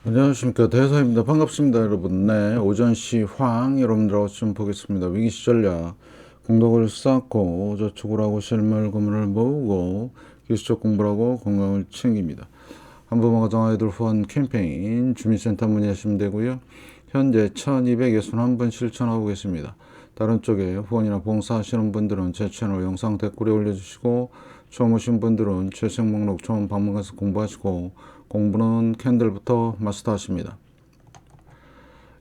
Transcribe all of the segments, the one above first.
안녕하십니까, 대사입니다. 반갑습니다, 여러분. 네, 오전시 황 여러분들하고 좀 보겠습니다. 위기시 전략, 공덕을 쌓고 저축을 하고 실물 금을 모으고 기술적 공부를 하고 건강을 챙깁니다. 한부모가정 아이들 후원 캠페인 주민센터 문의하시면 되고요. 현재 1261분 실천하고 계십니다. 다른 쪽에 후원이나 봉사하시는 분들은 제 채널 영상 댓글에 올려주시고, 처음 오신 분들은 재생 목록 처음 방문 가서 공부하시고, 공부는 캔들부터 마스터하십니다.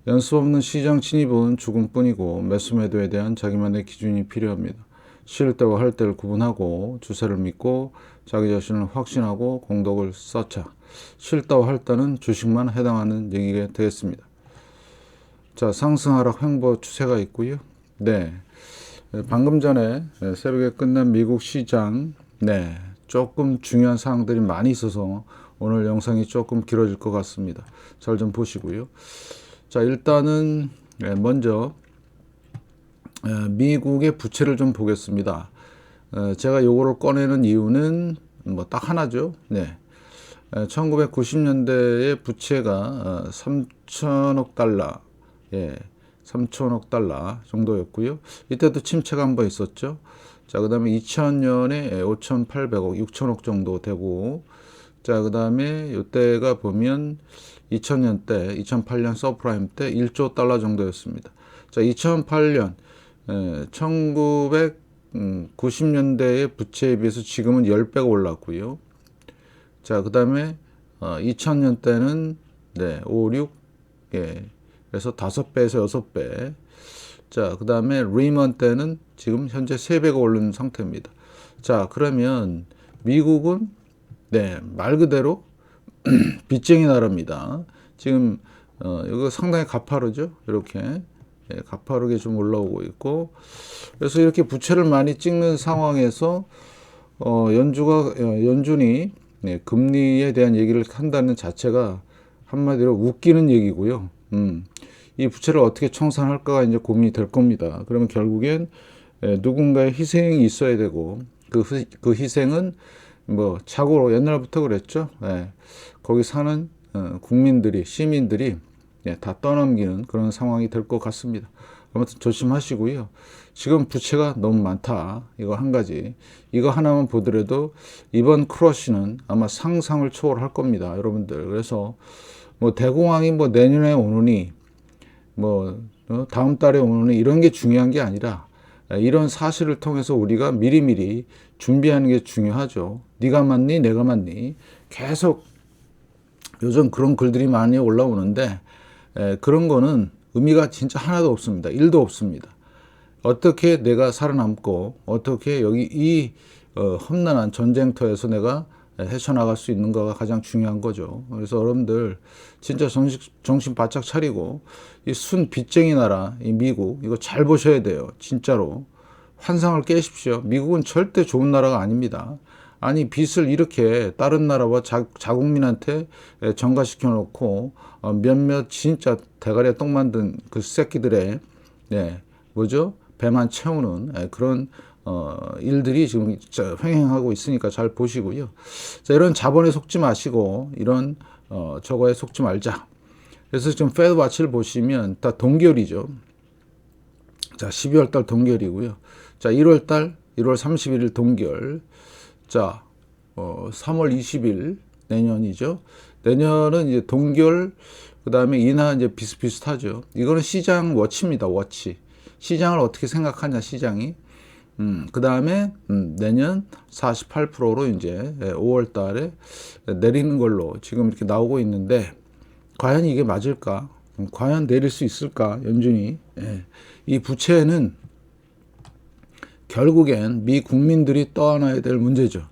연습 없는 시장 진입은 죽음뿐이고, 매수 매도에 대한 자기만의 기준이 필요합니다. 쉴 때와 할 때를 구분하고 주세를 믿고 자기 자신을 확신하고 공덕을 쌓자. 쉴 때와 할 때는 주식만 해당하는 얘기가 되겠습니다. 자, 상승 하락 횡보 추세가 있고요. 네, 방금 전에 새벽에 끝난 미국 시장, 네, 조금 중요한 사항들이 많이 있어서 오늘 영상이 조금 길어질 것 같습니다. 잘 좀 보시고요. 자, 일단은 먼저 미국의 부채를 좀 보겠습니다. 제가 요거를 꺼내는 이유는 뭐 딱 하나죠. 네. 1990년대의 부채가 3천억 달러, 예, 3천억 달러 정도였고요. 이때도 침체가 한번 있었죠. 자, 그 다음에 2000년에 5,800억, 6천억 정도 되고, 자, 그 다음에 이때가 보면 2000년 때, 2008년 서프라임 때 1조 달러 정도였습니다. 자, 2008년, 1990년대의 부채에 비해서 지금은 10배가 올랐고요. 자, 그 다음에 2000년 때는 네, 5, 6, 예, 그래서 5배에서 6배. 자, 그 다음에 리먼 때는 지금 현재 3배가 오른 상태입니다. 자, 그러면 미국은 네, 말 그대로 빚쟁이 나라입니다. 지금 이거 상당히 가파르죠. 이렇게 가파르게 좀 올라오고 있고, 그래서 이렇게 부채를 많이 찍는 상황에서 연준이 네, 금리에 대한 얘기를 한다는 자체가 한마디로 웃기는 얘기고요. 이 부채를 어떻게 청산할까가 이제 고민이 될 겁니다. 그러면 결국엔 누군가의 희생이 있어야 되고, 그 희생은 뭐 착오로 옛날부터 그랬죠. 거기 사는 국민들이, 시민들이 다 떠넘기는 그런 상황이 될 것 같습니다. 아무튼 조심하시고요. 지금 부채가 너무 많다. 이거 한 가지. 이거 하나만 보더라도 이번 크러쉬는 아마 상상을 초월할 겁니다. 여러분들. 그래서 뭐 대공황이 뭐 내년에 오느니 뭐 다음 달에 오느니 이런 게 중요한 게 아니라 이런 사실을 통해서 우리가 미리미리 준비하는 게 중요하죠. 네가 맞니? 내가 맞니? 계속 요즘 그런 글들이 많이 올라오는데 그런 거는 의미가 진짜 하나도 없습니다. 1도 없습니다. 어떻게 내가 살아남고 어떻게 여기 이 험난한 전쟁터에서 내가 헤쳐나갈 수 있는가가 가장 중요한 거죠. 그래서 여러분들 진짜 정신 바짝 차리고 이 순 빚쟁이 나라 이 미국 이거 잘 보셔야 돼요. 진짜로 환상을 깨십시오. 미국은 절대 좋은 나라가 아닙니다. 아니 빚을 이렇게 다른 나라와 자국민한테 전가시켜 놓고 몇몇 진짜 대가리에 똥 만든 그 새끼들의 뭐죠? 배만 채우는 그런 일들이 지금 횡행하고 있으니까 잘 보시고요. 자, 이런 자본에 속지 마시고 이런 저거에 속지 말자. 그래서 지금 페드 와치를 보시면 다 동결이죠. 자, 12월 달 동결이고요. 자, 1월 달 1월 31일 동결. 자, 3월 20일 내년이죠. 내년은 이제 동결, 그 다음에 인하 이제 비슷비슷하죠. 이거는 시장 워치입니다. 워치. 시장을 어떻게 생각하냐, 시장이. 그 다음에 내년 48%로 이제 5월 달에 내리는 걸로 지금 이렇게 나오고 있는데, 과연 이게 맞을까? 과연 내릴 수 있을까? 연준이. 이 부채는 결국엔 미 국민들이 떠안아야 될 문제죠.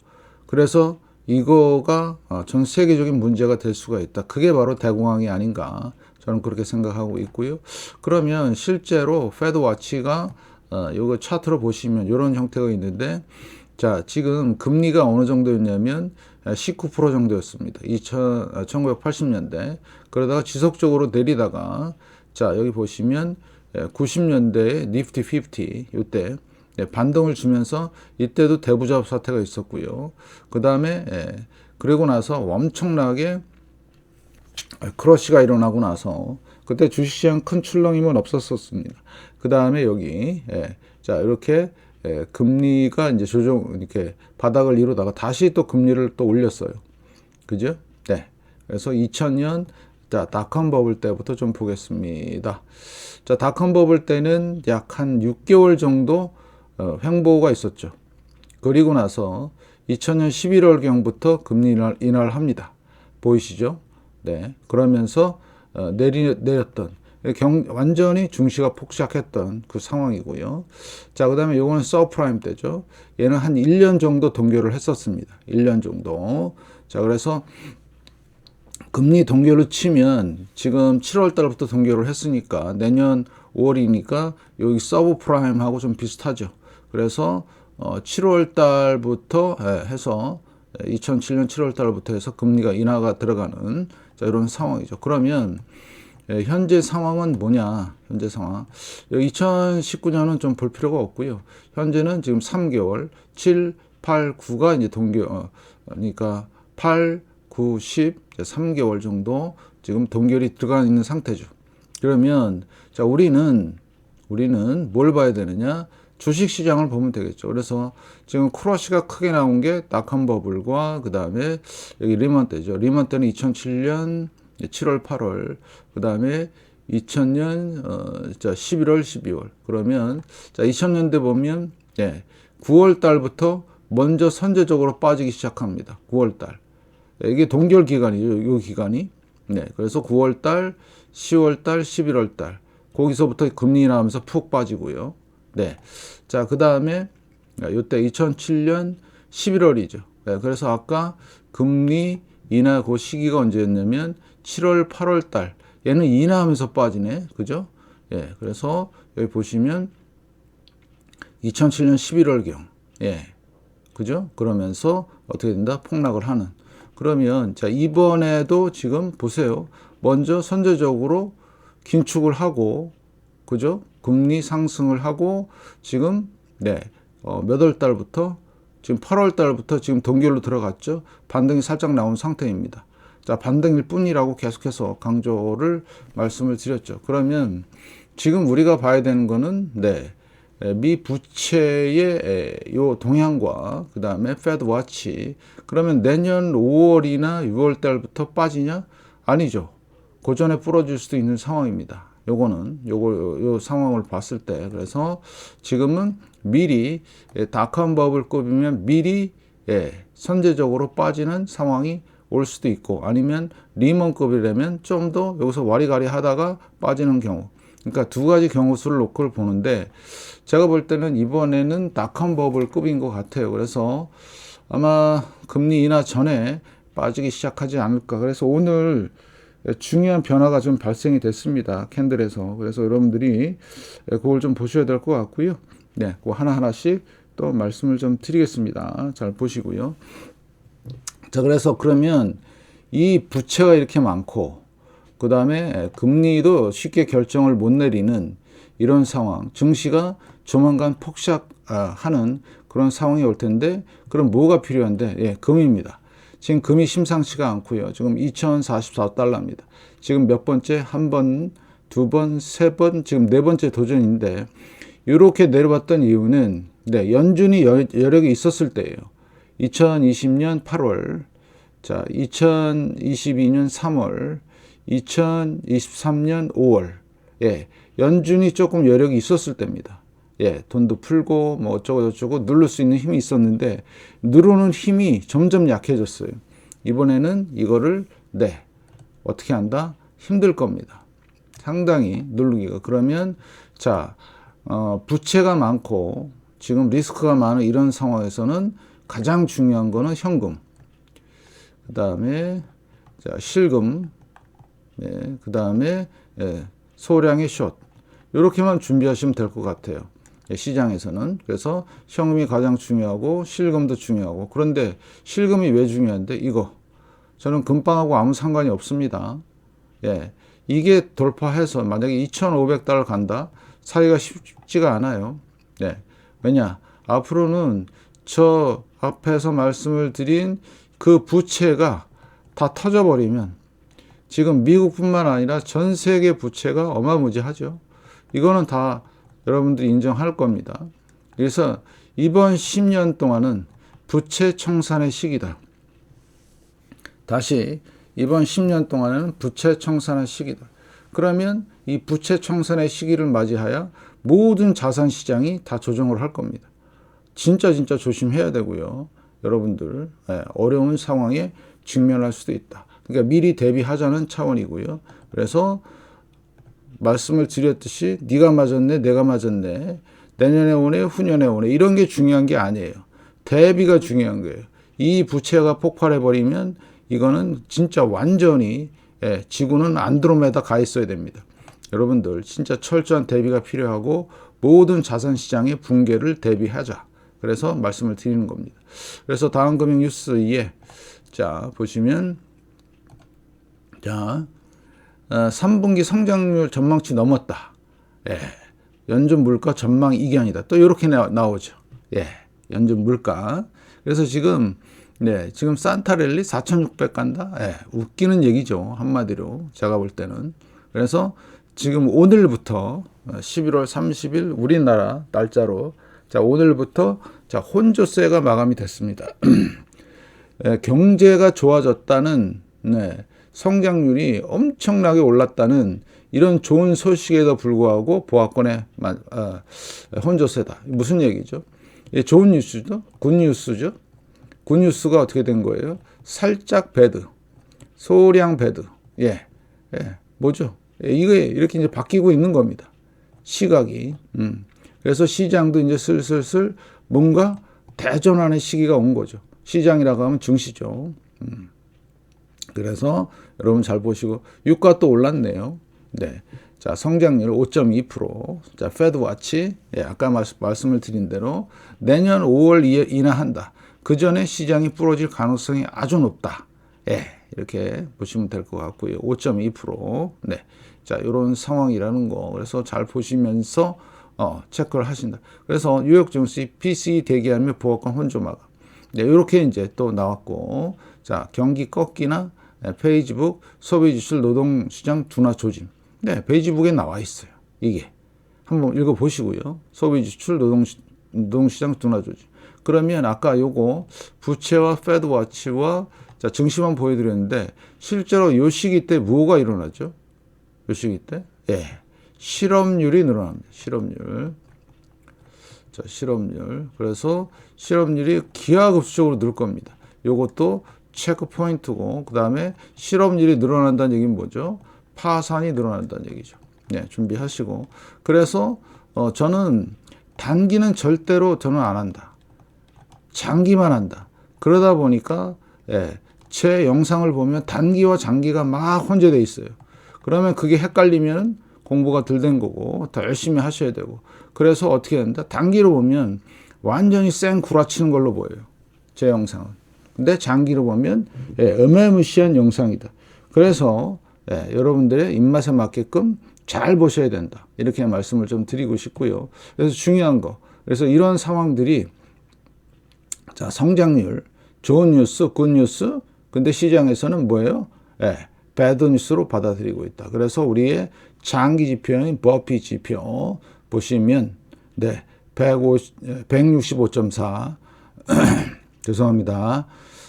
그래서 이거가 전 세계적인 문제가 될 수가 있다. 그게 바로 대공황이 아닌가. 저는 그렇게 생각하고 있고요. 그러면 실제로 페드 와치가 이거 차트로 보시면 이런 형태가 있는데, 자, 지금 금리가 어느 정도였냐면 19% 정도였습니다. 1980년대. 그러다가 지속적으로 내리다가, 자, 여기 보시면 90년대에 니프티 50, 이때 반등을 주면서 이때도 대부잡 사태가 있었고요. 그 다음에 그리고 나서 엄청나게 크러쉬가 일어나고 나서 그때 주식시장 큰 출렁임은 없었었습니다. 그 다음에 여기 자 이렇게 금리가 이제 조정 이렇게 바닥을 이루다가 다시 또 금리를 또 올렸어요. 그죠? 네. 그래서 2000년 자 닷컴 버블 때부터 좀 보겠습니다. 자 닷컴 버블 때는 약 한 6개월 정도 횡보가 있었죠. 그리고 나서 2000년 11월경부터 금리 인하를 합니다. 보이시죠? 네. 그러면서 내렸던 완전히 증시가 폭락했던 그 상황이고요. 자, 그 다음에 요거는 서프라임 때죠. 얘는 한 1년 정도 동결을 했었습니다. 1년 정도. 자, 그래서 금리 동결로 치면 지금 7월 달부터 동결을 했으니까 내년 5월이니까 여기 서브프라임하고 좀 비슷하죠. 그래서 7월 달부터 해서 2007년 7월 달부터 해서 금리가 인하가 들어가는 자, 이런 상황이죠. 그러면 현재 상황은 뭐냐? 현재 상황. 2019년은 좀 볼 필요가 없고요. 현재는 지금 3개월, 7, 8, 9가 이제 동결, 그러니까 8, 9, 10, 3개월 정도 지금 동결이 들어가 있는 상태죠. 그러면 자, 우리는 뭘 봐야 되느냐? 주식 시장을 보면 되겠죠. 그래서 지금 크러쉬가 크게 나온 게 닷컴 버블과 그 다음에 여기 리먼 때죠. 리먼 때는 2007년 7월, 8월, 그 다음에 2000년 자 11월, 12월. 그러면 자 2000년대 보면 9월 달부터 먼저 선제적으로 빠지기 시작합니다. 9월 달. 이게 동결 기간이죠. 이 기간이. 네, 그래서 9월 달, 10월 달, 11월 달. 거기서부터 금리 인하하면서 푹 빠지고요. 네. 자, 그 다음에 이때 2007년 11월이죠. 네, 그래서 아까 금리 인하 그 시기가 언제였냐면 7월, 8월 달. 얘는 인하하면서 빠지네. 그죠? 예. 그래서 여기 보시면 2007년 11월경. 예. 그죠? 그러면서 어떻게 된다? 폭락을 하는. 그러면 자, 이번에도 지금 보세요. 먼저 선제적으로 긴축을 하고 그죠? 금리 상승을 하고 지금 몇 월 달부터 지금 8월 달부터 지금 동결로 들어갔죠. 반등이 살짝 나온 상태입니다. 자, 반등일 뿐이라고 계속해서 강조를 말씀을 드렸죠. 그러면 지금 우리가 봐야 되는 거는 미 부채의 요 동향과 그 다음에 페드 와치. 그러면 내년 5월이나 6월 달부터 빠지냐? 아니죠. 그 전에 부러질 수도 있는 상황입니다. 요거는 요 상황을 봤을 때 그래서 지금은 미리 닷컴 버블급이면 미리 선제적으로 빠지는 상황이 올 수도 있고 아니면 리먼급이라면 좀 더 여기서 와리가리 하다가 빠지는 경우. 그러니까 두 가지 경우 수를 놓고 보는데 제가 볼 때는 이번에는 닷컴 버블급인 것 같아요. 그래서 아마 금리 인하 전에 빠지기 시작하지 않을까. 그래서 오늘 중요한 변화가 좀 발생이 됐습니다. 캔들에서. 그래서 여러분들이 그걸 좀 보셔야 될 것 같고요. 네, 그 하나하나씩 또 말씀을 좀 드리겠습니다. 잘 보시고요. 자, 그래서 그러면 이 부채가 이렇게 많고 그 다음에 금리도 쉽게 결정을 못 내리는 이런 상황, 증시가 조만간 폭락하는 그런 상황이 올 텐데 그럼 뭐가 필요한데 금입니다. 지금 금이 심상치가 않고요. 지금 2044달러입니다. 지금 몇 번째? 한 번, 두 번, 세 번, 지금 네 번째 도전인데 이렇게 내려봤던 이유는 연준이 여력이 있었을 때예요. 2020년 8월, 자 2022년 3월, 2023년 5월, 연준이 조금 여력이 있었을 때입니다. 돈도 풀고 뭐 어쩌고 저쩌고 누를 수 있는 힘이 있었는데 누르는 힘이 점점 약해졌어요. 이번에는 이거를 어떻게 한다? 힘들 겁니다. 상당히 누르기가. 그러면 자 부채가 많고 지금 리스크가 많은 이런 상황에서는 가장 중요한 거는 현금, 그 다음에 실금, 그 다음에 소량의 숏. 이렇게만 준비하시면 될 것 같아요. 시장에서는. 그래서 현금이 가장 중요하고 실금도 중요하고. 그런데 실금이 왜 중요한데? 이거 저는 금방하고 아무 상관이 없습니다. 이게 돌파해서 만약에 2,500달러 간다? 사기가 쉽지가 않아요. 왜냐? 앞으로는 저 앞에서 말씀을 드린 그 부채가 다 터져버리면 지금 미국뿐만 아니라 전 세계 부채가 어마무지하죠. 이거는 다 여러분들이 인정할 겁니다. 그래서 이번 10년 동안은 부채 청산의 시기다. 다시 이번 10년 동안은 부채 청산의 시기다. 그러면 이 부채 청산의 시기를 맞이하여 모든 자산 시장이 다 조정을 할 겁니다. 진짜 조심해야 되고요. 여러분들 어려운 상황에 직면할 수도 있다. 그러니까 미리 대비하자는 차원이고요. 그래서 말씀을 드렸듯이 네가 맞았네, 내가 맞았네, 내년에 오네, 후년에 오네 이런 게 중요한 게 아니에요. 대비가 중요한 거예요. 이 부채가 폭발해버리면 이거는 진짜 완전히 지구는 안드로메다 가 있어야 됩니다. 여러분들 진짜 철저한 대비가 필요하고 모든 자산 시장의 붕괴를 대비하자. 그래서 말씀을 드리는 겁니다. 그래서 다음 금융 뉴스 2에 자 보시면 자 3분기 성장률 전망치 넘었다. 연준 물가 전망 이견이다. 또 이렇게 나오죠. 연준 물가. 그래서 지금 지금 산타랠리 4,600 간다. 웃기는 얘기죠. 한마디로 제가 볼 때는. 그래서 지금 오늘부터 11월 30일 우리나라 날짜로 자 오늘부터 자 혼조세가 마감이 됐습니다. 경제가 좋아졌다는 성장률이 엄청나게 올랐다는 이런 좋은 소식에도 불구하고 보합권의 혼조세다. 무슨 얘기죠? 좋은 뉴스죠? 굿뉴스죠? 굿뉴스가 어떻게 된 거예요? 살짝 배드, 소량 배드. 뭐죠? 이게 이렇게 이제 바뀌고 있는 겁니다. 시각이. 그래서 시장도 이제 슬슬 뭔가 대전환의 시기가 온 거죠. 시장이라고 하면 증시죠. 그래서 여러분 잘 보시고 유가 또 올랐네요. 자 성장률 5.2%. 자 페드와치 아까 말씀을 드린 대로 내년 5월 인하한다. 그 전에 시장이 부러질 가능성이 아주 높다. 이렇게 보시면 될 것 같고요. 5.2%. 자 이런 상황이라는 거. 그래서 잘 보시면서 체크를 하신다. 그래서 뉴욕 증시 PCE 대기하며 보합권 혼조 마감. 이렇게 이제 또 나왔고, 자 경기 꺾이나 페이지북 소비지출 노동시장 둔화 조짐. 페이지북에 나와 있어요. 이게 한번 읽어 보시고요. 소비지출 노동시장 둔화 조짐. 그러면 아까 요거 부채와 페드와치와 자 증시만 보여드렸는데 실제로 요 시기 때 뭐가 일어나죠? 요 시기 때 실업률이 늘어납니다. 실업률. 자, 실업률. 그래서 실업률이 기하급수적으로 늘 겁니다. 요것도 체크 포인트고, 그 다음에 실업률이 늘어난다는 얘기는 뭐죠? 파산이 늘어난다는 얘기죠. 준비하시고. 그래서, 저는 단기는 절대로 저는 안 한다. 장기만 한다. 그러다 보니까, 제 영상을 보면 단기와 장기가 막 혼재되어 있어요. 그러면 그게 헷갈리면 공부가 덜 된 거고 더 열심히 하셔야 되고 그래서 어떻게 된다? 단기로 보면 완전히 쌩 구라치는 걸로 보여요. 제 영상은. 근데 장기로 보면 어마무시한 영상이다. 그래서 여러분들의 입맛에 맞게끔 잘 보셔야 된다. 이렇게 말씀을 좀 드리고 싶고요. 그래서 중요한 거. 그래서 이런 상황들이 자 성장률, 좋은 뉴스, 굿 뉴스. 근데 시장에서는 뭐예요? 배드 뉴스로 받아들이고 있다. 그래서 우리의 장기 지표인 버피 지표 보시면 165.4 죄송합니다.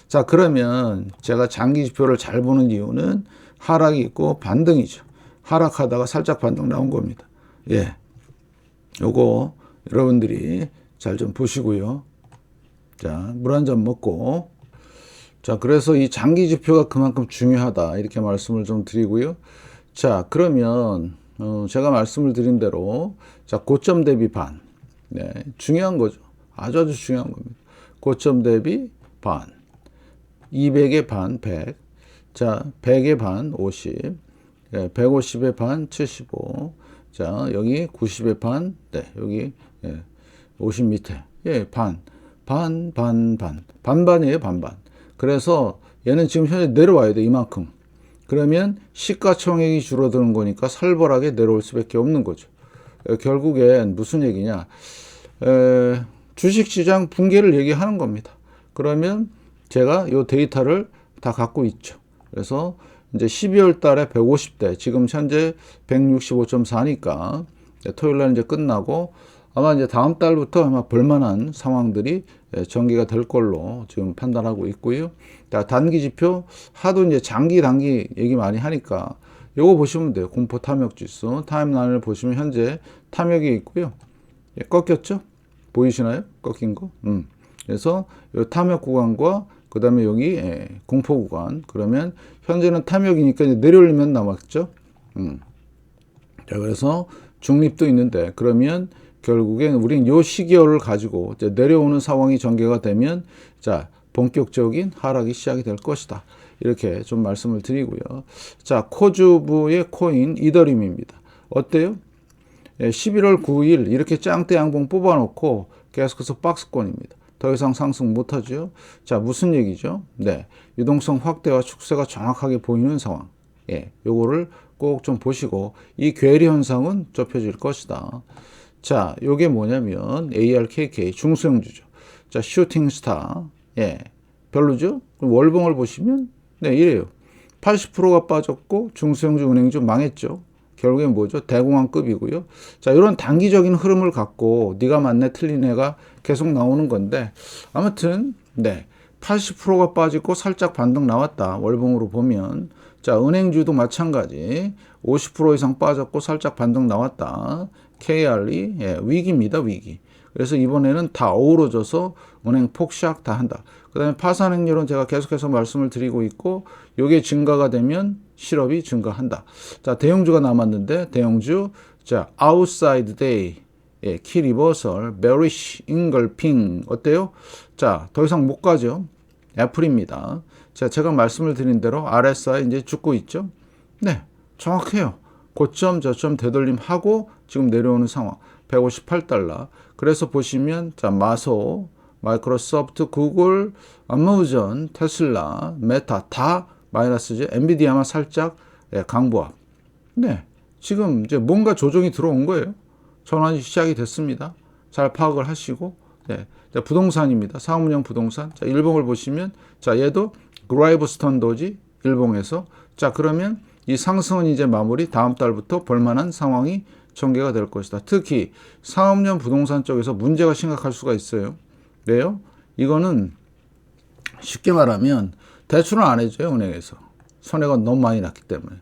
자 그러면 제가 장기 지표를 잘 보는 이유는 하락이 있고 반등이죠. 하락하다가 살짝 반등 나온 겁니다. 요거 여러분들이 잘 좀 보시고요. 자, 물 한 잔 먹고 자, 그래서 이 장기 지표가 그만큼 중요하다. 이렇게 말씀을 좀 드리고요. 자, 그러면, 제가 말씀을 드린 대로, 자, 고점 대비 반. 중요한 거죠. 아주 중요한 겁니다. 고점 대비 반. 200의 반, 100. 자, 100의 반, 50. 150의 반, 75. 자, 여기 90의 반, 여기, 50 밑에. 반. 반반이에요, 반반. 그래서 얘는 지금 현재 내려와야 돼, 이만큼. 그러면 시가총액이 줄어드는 거니까 살벌하게 내려올 수밖에 없는 거죠. 결국엔 무슨 얘기냐. 주식시장 붕괴를 얘기하는 겁니다. 그러면 제가 이 데이터를 다 갖고 있죠. 그래서 이제 12월 달에 150대, 지금 현재 165.4니까 토요일 날 이제 끝나고 아마 이제 다음 달부터 아마 볼만한 상황들이 전개가 될 걸로 지금 판단하고 있고요. 자, 단기 지표 하도 이제 장기 단기 얘기 많이 하니까 요거 보시면 돼요. 공포 탐욕 지수 타임라인을 보시면 현재 탐욕이 있고요. 꺾였죠? 보이시나요? 꺾인 거? 그래서 요 탐욕 구간과 그 다음에 여기 공포 구간. 그러면 현재는 탐욕이니까 이제 내려올리면 남았죠. 자, 그래서 중립도 있는데 그러면 결국엔 우린 요 시기열을 가지고 이제 내려오는 상황이 전개가 되면 자, 본격적인 하락이 시작이 될 것이다. 이렇게 좀 말씀을 드리고요. 자, 코주부의 코인 이더리움입니다. 어때요? 11월 9일 이렇게 짱대 양봉 뽑아놓고 계속해서 박스권입니다. 더 이상 상승 못하죠. 자, 무슨 얘기죠? 네, 유동성 확대와 축소가 정확하게 보이는 상황. 요거를 꼭 좀 보시고 이 괴리 현상은 좁혀질 것이다. 자, 요게 뭐냐면 ARKK 중소형주죠. 자, 슈팅스타. 별로죠? 그럼 월봉을 보시면 네, 이래요. 80%가 빠졌고 중소형주 은행주 망했죠. 결국엔 뭐죠? 대공황급이고요. 자, 이런 단기적인 흐름을 갖고 네가 맞네 틀린 애가 계속 나오는 건데 아무튼 네, 80%가 빠지고 살짝 반등 나왔다. 월봉으로 보면 자, 은행주도 마찬가지 50% 이상 빠졌고 살짝 반등 나왔다. KR이 위기입니다. 위기. 그래서 이번에는 다 어우러져서 은행 폭락 다 한다. 그 다음에 파산행률은 제가 계속해서 말씀을 드리고 있고 요게 증가가 되면 실업이 증가한다. 자, 대형주가 남았는데 대형주 자, 아웃사이드 데이 키 리버설, 베리쉬, 잉글핑 어때요? 자, 더 이상 못 가죠. 애플입니다. 자, 제가 말씀을 드린 대로 RSI 이제 죽고 있죠. 네, 정확해요. 고점 저점 되돌림하고 지금 내려오는 상황 158달러. 그래서 보시면 자, 마소, 마이크로소프트, 구글, 아마존, 테슬라, 메타 다 마이너스죠. 엔비디아만 살짝 강보합. 네, 지금 이제 뭔가 조정이 들어온 거예요. 전환이 시작이 됐습니다. 잘 파악을 하시고 네, 자, 부동산입니다. 상업용 부동산. 자, 일봉을 보시면 자, 얘도 그라이브스톤 도지 일봉에서 자, 그러면 이 상승은 이제 마무리 다음 달부터 볼만한 상황이 전개가 될 것이다. 특히 상업용 부동산 쪽에서 문제가 심각할 수가 있어요. 왜요? 이거는 쉽게 말하면 대출은 안 해줘요. 은행에서. 손해가 너무 많이 났기 때문에.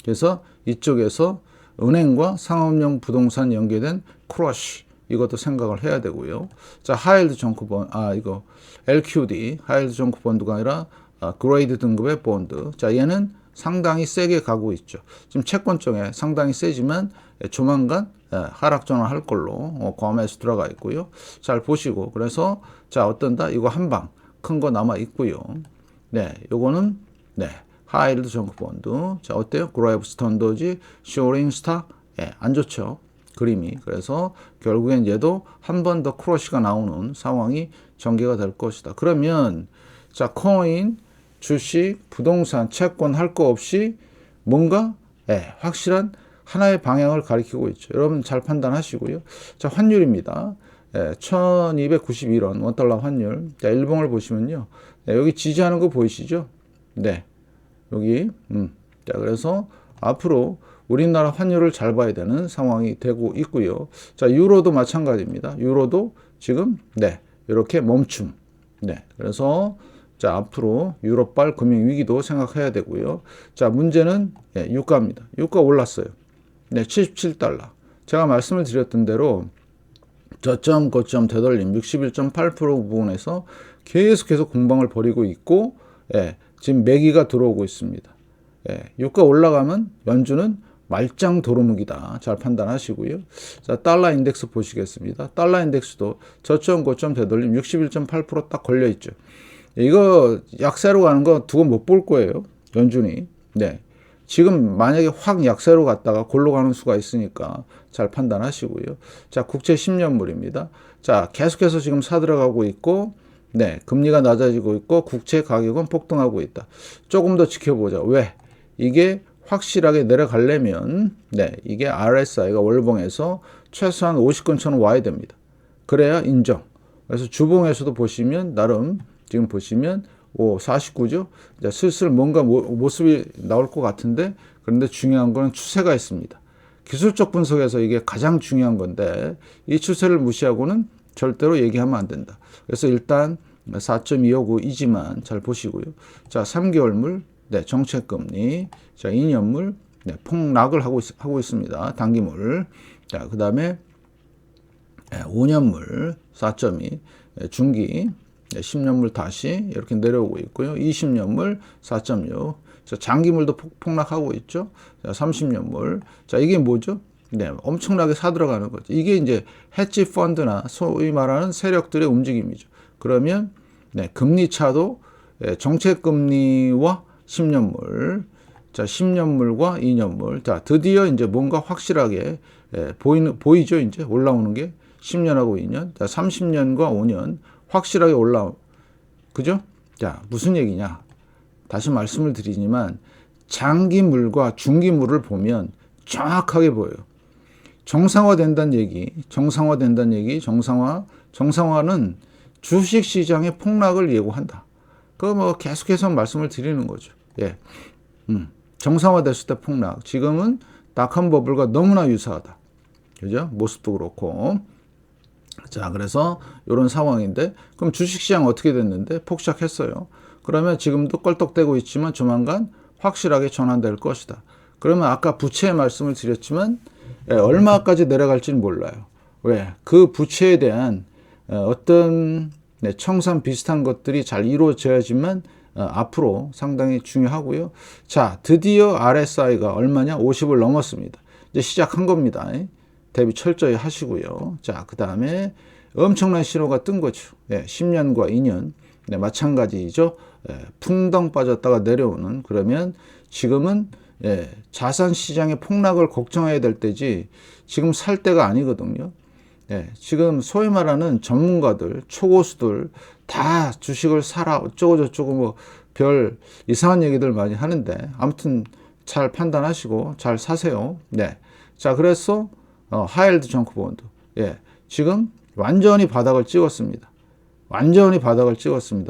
그래서 이쪽에서 은행과 상업용 부동산 연계된 크러쉬 이것도 생각을 해야 되고요. 자, 하이힐드 정크본 이거 LQD 하이힐드 정크본드가 아니라 그레이드 등급의 본드. 자, 얘는 상당히 세게 가고 있죠. 지금 채권 쪽에 상당히 세지만 조만간 하락 전환할 걸로 과매수 들어가 있고요. 잘 보시고 그래서 자, 어떤다? 이거 한 방 큰 거 남아 있고요. 네, 요거는 네, 하이힐드 정크본드. 자, 어때요? 그라이브스톤 도지, 쇼링스타 안 좋죠. 그림이. 그래서 결국엔 얘도 한 번 더 크러쉬가 나오는 상황이 전개가 될 것이다. 그러면 자, 코인, 주식, 부동산, 채권 할 거 없이 뭔가 확실한 하나의 방향을 가리키고 있죠. 여러분 잘 판단하시고요. 자, 환율입니다. 1291원 원달러 환율. 자, 일봉을 보시면요. 여기 지지하는 거 보이시죠? 네. 여기 자, 그래서 앞으로 우리나라 환율을 잘 봐야 되는 상황이 되고 있고요. 자, 유로도 마찬가지입니다. 유로도 지금 네, 이렇게 멈춤. 네. 그래서 자, 앞으로 유럽발 금융 위기도 생각해야 되고요. 자, 문제는 유가입니다. 유가 올랐어요. 네, 77달러. 제가 말씀을 드렸던 대로 저점 고점 되돌림 61.8% 부분에서 계속해서 공방을 벌이고 있고 지금 매기가 들어오고 있습니다. 유가 올라가면 연준은 말짱 도루묵이다. 잘 판단하시고요. 자, 달러 인덱스 보시겠습니다. 달러 인덱스도 저점 고점 되돌림 61.8% 걸려 있죠. 이거 약세로 가는 거 두고 못 볼 거예요. 연준이. 네. 지금 만약에 확 약세로 갔다가 골로 가는 수가 있으니까 잘 판단하시고요. 자, 국채 10년물입니다. 자, 계속해서 지금 사들어가고 있고, 네, 금리가 낮아지고 있고, 국채 가격은 폭등하고 있다. 조금 더 지켜보자. 왜? 이게 확실하게 내려가려면, 네, 이게 RSI가 월봉에서 최소한 50근처는 와야 됩니다. 그래야 인정. 그래서 주봉에서도 보시면, 나름, 지금 보시면 49죠. 이제 슬슬 뭔가 모습이 나올 것 같은데, 그런데 중요한 거는 추세가 있습니다. 기술적 분석에서 이게 가장 중요한 건데, 이 추세를 무시하고는 절대로 얘기하면 안 된다. 그래서 일단 4.259이지만 잘 보시고요. 자, 3개월물, 네, 정책금리, 자, 2년물, 네, 폭락을 하고 있습니다. 단기물. 자, 그 다음에 5년물 4.2, 중기, 10년물 다시 이렇게 내려오고 있고요. 20년물 4.6, 자, 장기물도 폭락하고 있죠. 자, 30년물. 자, 이게 뭐죠? 네, 엄청나게 사들어가는 거죠. 이게 이제 헤지 펀드나 소위 말하는 세력들의 움직임이죠. 그러면 네, 금리 차도 정책 금리와 10년물, 자, 10년물과 2년물. 자, 드디어 이제 뭔가 확실하게 보이죠. 이제 올라오는 게 10년하고 2년. 자, 30년과 5년 확실하게 그죠? 자, 무슨 얘기냐? 다시 말씀을 드리지만 장기물과 중기물을 보면 정확하게 보여요. 정상화된다는 얘기, 정상화는 주식 시장의 폭락을 예고한다. 그거 뭐 계속해서 말씀을 드리는 거죠. 예. 정상화됐을 때 폭락. 지금은 닷컴 버블과 너무나 유사하다. 그죠? 모습도 그렇고. 자, 그래서 이런 상황인데, 그럼 주식시장 어떻게 됐는데? 폭락했어요. 그러면 지금도 껄떡대고 있지만 조만간 확실하게 전환될 것이다. 그러면 아까 부채의 말씀을 드렸지만 얼마까지 내려갈지는 몰라요. 왜? 그 부채에 대한 어떤 청산 비슷한 것들이 잘 이루어져야지만 앞으로 상당히 중요하고요. 자, 드디어 RSI가 얼마냐? 50을 넘었습니다. 이제 시작한 겁니다. 대비 철저히 하시고요. 자, 그 다음에 엄청난 신호가 뜬 거죠. 10년과 2년. 네, 마찬가지죠. 풍덩 빠졌다가 내려오는. 그러면 지금은 자산 시장의 폭락을 걱정해야 될 때지 지금 살 때가 아니거든요. 지금 소위 말하는 전문가들, 초고수들 다 주식을 사라 어쩌고저쩌고 뭐 별 이상한 얘기들 많이 하는데 아무튼 잘 판단하시고 잘 사세요. 네. 자, 그래서 하이힐드 정크본드. 지금 완전히 바닥을 찍었습니다.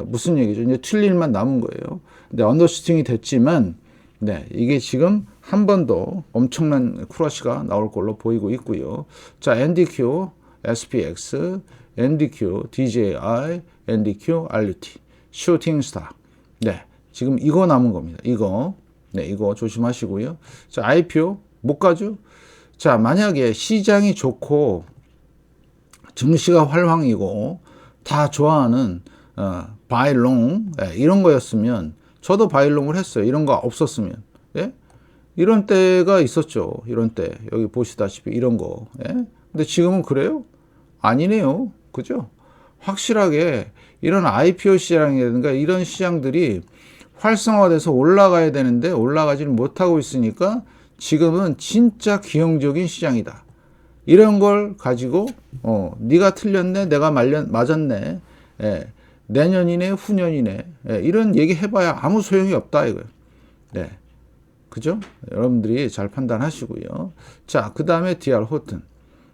무슨 얘기죠? 이제 튈 일만 남은 거예요. 근데 언더슈팅이 됐지만, 네, 이게 지금 한 번 더 엄청난 크러쉬가 나올 걸로 보이고 있고요. 자, NDQ, SPX, NDQ, DJI, NDQ, RUT, 슈팅스타. 네, 지금 이거 남은 겁니다. 이거. 네, 이거 조심하시고요. 자, IPO 못 가죠? 자, 만약에 시장이 좋고 증시가 활황이고 다 좋아하는 바이롱 이런 거였으면 저도 바이롱을 했어요. 이런 거 없었으면. 예? 이런 때가 있었죠. 이런 때 여기 보시다시피 이런 거. 예? 근데 지금은 그래요? 아니네요. 그죠? 확실하게 이런 IPO 시장이라든가 이런 시장들이 활성화돼서 올라가야 되는데 올라가지는 못하고 있으니까 지금은 진짜 기형적인 시장이다. 이런 걸 가지고 네가 틀렸네, 내가 맞았네, 내년이네, 후년이네, 이런 얘기 해봐야 아무 소용이 없다 이거예요. 네, 그죠? 여러분들이 잘 판단하시고요. 자, 그 다음에 DR 호튼,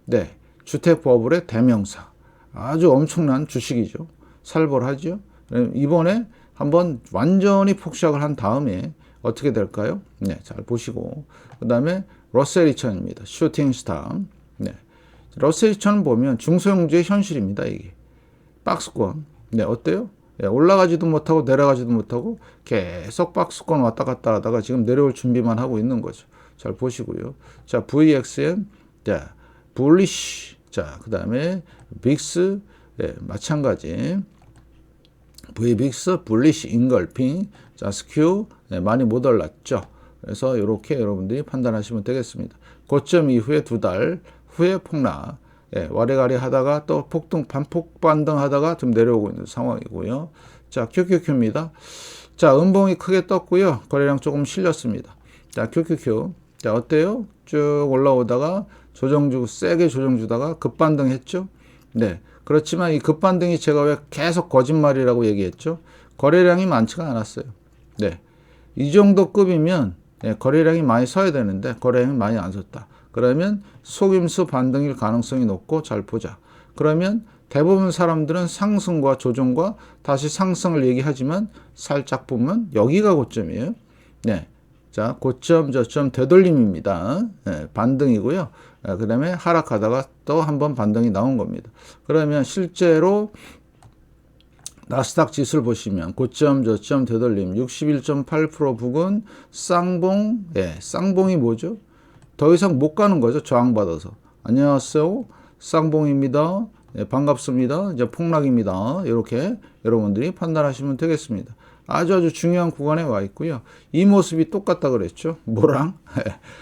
네, 주택버블의 대명사, 아주 엄청난 주식이죠. 살벌하죠. 이번에 한번 완전히 폭락을 한 다음에 어떻게 될까요? 네, 잘 보시고 그 다음에 러셀 2000입니다. 슈팅스타. 네, 러셀 2000은 보면 중소형주의 현실입니다. 이게 박스권. 네, 어때요? 올라가지도 못하고 내려가지도 못하고 계속 박스권 왔다 갔다 하다가 지금 내려올 준비만 하고 있는 거죠. 잘 보시고요. 자, VXN, 자, 불리시. 자, 그 다음에 빅스, 마찬가지. VBIX, 불리시, 인걸핑, 자, 스큐, 많이 못 올랐죠. 그래서 이렇게 여러분들이 판단하시면 되겠습니다. 고점 이후에 2달 후에 폭락, 와리가리 하다가 또 반폭 반등 하다가 좀 내려오고 있는 상황이고요. 자, QQQ입니다. 자, 음봉이 크게 떴고요. 거래량 조금 실렸습니다. 자, QQQ. 자, 어때요? 쭉 올라오다가 세게 조정 주다가 급반등 했죠. 네. 그렇지만 이 급반등이 제가 왜 계속 거짓말이라고 얘기했죠? 거래량이 많지가 않았어요. 네. 이 정도 급이면 거래량이 많이 서야 되는데 거래량이 많이 안 섰다. 그러면 속임수 반등일 가능성이 높고 잘 보자. 그러면 대부분 사람들은 상승과 조정과 다시 상승을 얘기하지만 살짝 보면 여기가 고점이에요. 네. 자, 고점, 저점 되돌림입니다. 네, 반등이고요. 그 다음에 하락하다가 또 한 번 반등이 나온 겁니다. 그러면 실제로 나스닥 지수를 보시면 고점, 저점 되돌림 61.8% 부근 쌍봉, 쌍봉이 뭐죠? 더 이상 못 가는 거죠. 저항받아서. 안녕하세요. 쌍봉입니다. 반갑습니다. 이제 폭락입니다. 이렇게 여러분들이 판단하시면 되겠습니다. 아주 중요한 구간에 와 있고요. 이 모습이 똑같다 그랬죠. 뭐랑?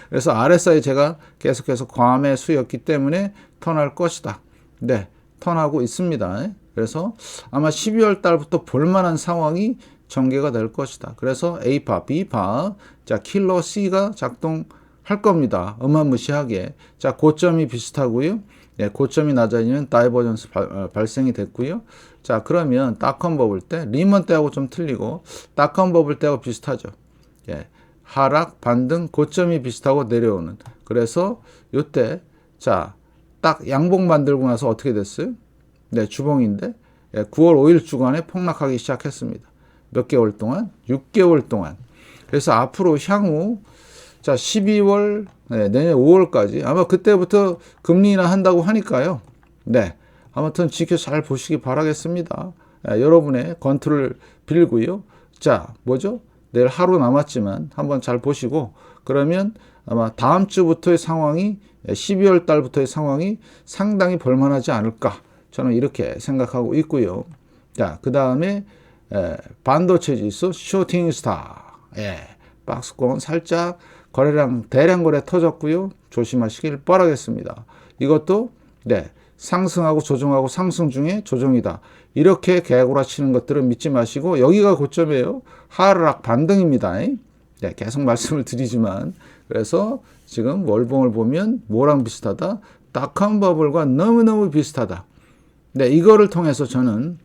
그래서 RSI 제가 계속해서 과매수였기 때문에 턴할 것이다. 네, 턴하고 있습니다. 그래서 아마 12월 달부터 볼만한 상황이 전개가 될 것이다. 그래서 A파, B파, 자, 킬러 C가 작동할 겁니다. 어마무시하게. 자, 고점이 비슷하고요. 네, 고점이 낮아지는 다이버전스 발생이 됐고요. 자, 그러면 닷컴 버블 때 리먼 때하고 좀 틀리고 닷컴 버블 때하고 비슷하죠. 예, 하락, 반등, 고점이 비슷하고 내려오는. 그래서 요때 자, 딱 양봉 만들고 나서 어떻게 됐어요? 네, 주봉인데 9월 5일 주간에 폭락하기 시작했습니다. 몇 개월 동안? 6개월 동안. 그래서 앞으로 향후 자 12월 내년 5월까지 아마 그때부터 금리 인하 한다고 하니까요. 네, 아무튼 지켜 잘 보시기 바라겠습니다. 여러분의 건투를 빌고요. 자, 뭐죠? 내일 하루 남았지만 한번 잘 보시고 그러면 아마 다음 주부터의 상황이 12월 달부터의 상황이 상당히 볼만하지 않을까 저는 이렇게 생각하고 있고요. 자, 그 다음에 반도체 지수 쇼팅 스타, 박스권 살짝 거래량 대량 거래 터졌고요. 조심하시길 바라겠습니다. 이것도 네, 상승하고 조정하고 상승 중에 조정이다. 이렇게 개구라치는 것들은 믿지 마시고 여기가 고점이에요. 하락 반등입니다. 네, 계속 말씀을 드리지만 그래서 지금 월봉을 보면 뭐랑 비슷하다? 닷컴 버블과 너무너무 비슷하다. 네, 이거를 통해서 저는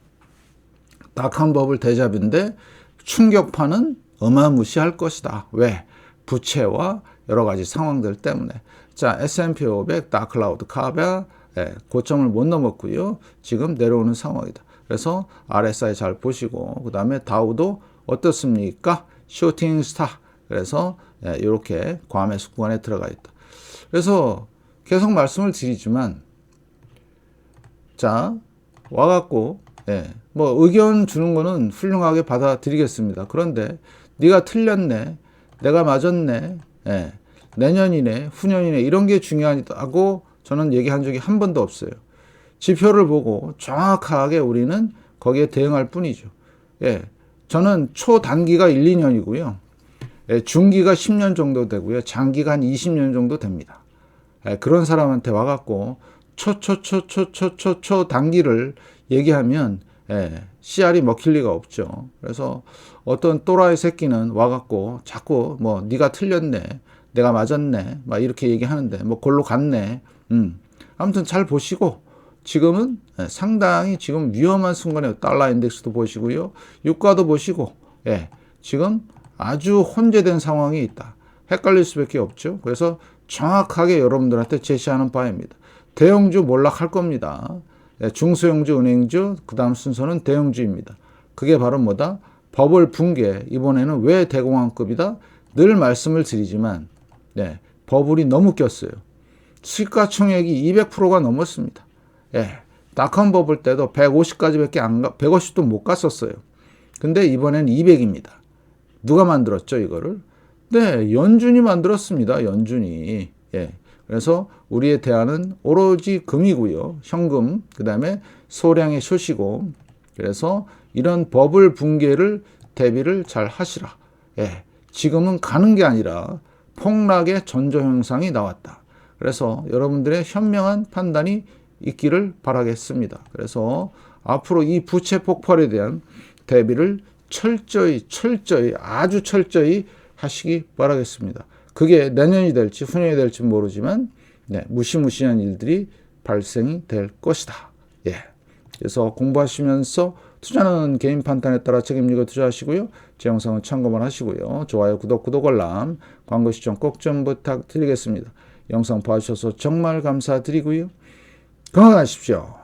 닷컴 버블 대잡인데 충격파는 어마무시할 것이다. 왜? 부채와 여러 가지 상황들 때문에. 자, S&P 500, 다클라우드 카바 고점을 못 넘었고요. 지금 내려오는 상황이다. 그래서 RSI 잘 보시고 그 다음에 다우도 어떻습니까? 쇼팅 스타. 그래서 이렇게 과매수 구간에 들어가 있다. 그래서 계속 말씀을 드리지만 자, 와갖고 뭐 의견 주는 거는 훌륭하게 받아들이겠습니다. 그런데 네가 틀렸네, 내가 맞았네, 내년이네, 후년이네 이런 게 중요하다고 저는 얘기한 적이 한 번도 없어요. 지표를 보고 정확하게 우리는 거기에 대응할 뿐이죠. 저는 초단기가 1, 2년이고요. 중기가 10년 정도 되고요. 장기가 한 20년 정도 됩니다. 그런 사람한테 와갖고 초 단기를 얘기하면 CR이 먹힐 리가 없죠. 그래서 어떤 또라이 새끼는 와갖고 자꾸 뭐 네가 틀렸네, 내가 맞았네, 막 이렇게 얘기하는데 뭐 골로 갔네. 아무튼 잘 보시고 지금은 상당히 지금 위험한 순간에 달러 인덱스도 보시고요, 유가도 보시고 지금 아주 혼재된 상황이 있다. 헷갈릴 수밖에 없죠. 그래서 정확하게 여러분들한테 제시하는 바입니다. 대형주 몰락할 겁니다. 중소형주, 은행주, 그 다음 순서는 대형주입니다. 그게 바로 뭐다? 버블 붕괴. 이번에는 왜 대공황급이다? 늘 말씀을 드리지만 버블이 너무 꼈어요. 시가총액이 200%가 넘었습니다. 닷컴 버블 때도 150까지밖에 안 가, 150도 못 갔었어요. 근데 이번엔 200입니다. 누가 만들었죠, 이거를? 네, 연준이 만들었습니다. 연준이. 그래서 우리의 대안은 오로지 금이고요. 현금, 그 다음에 소량의 숏이고. 그래서 이런 버블 붕괴를 대비를 잘 하시라. 지금은 가는 게 아니라 폭락의 전조 현상이 나왔다. 그래서 여러분들의 현명한 판단이 있기를 바라겠습니다. 그래서 앞으로 이 부채 폭발에 대한 대비를 철저히 아주 철저히 하시기 바라겠습니다. 그게 내년이 될지 후년이 될지 모르지만 무시무시한 일들이 발생이 될 것이다. 그래서 공부하시면서 투자는 개인 판단에 따라 책임지고 투자하시고요. 제 영상은 참고만 하시고요. 좋아요, 구독, 알람, 광고 시청 꼭 좀 부탁드리겠습니다. 영상 봐주셔서 정말 감사드리고요. 건강하십시오.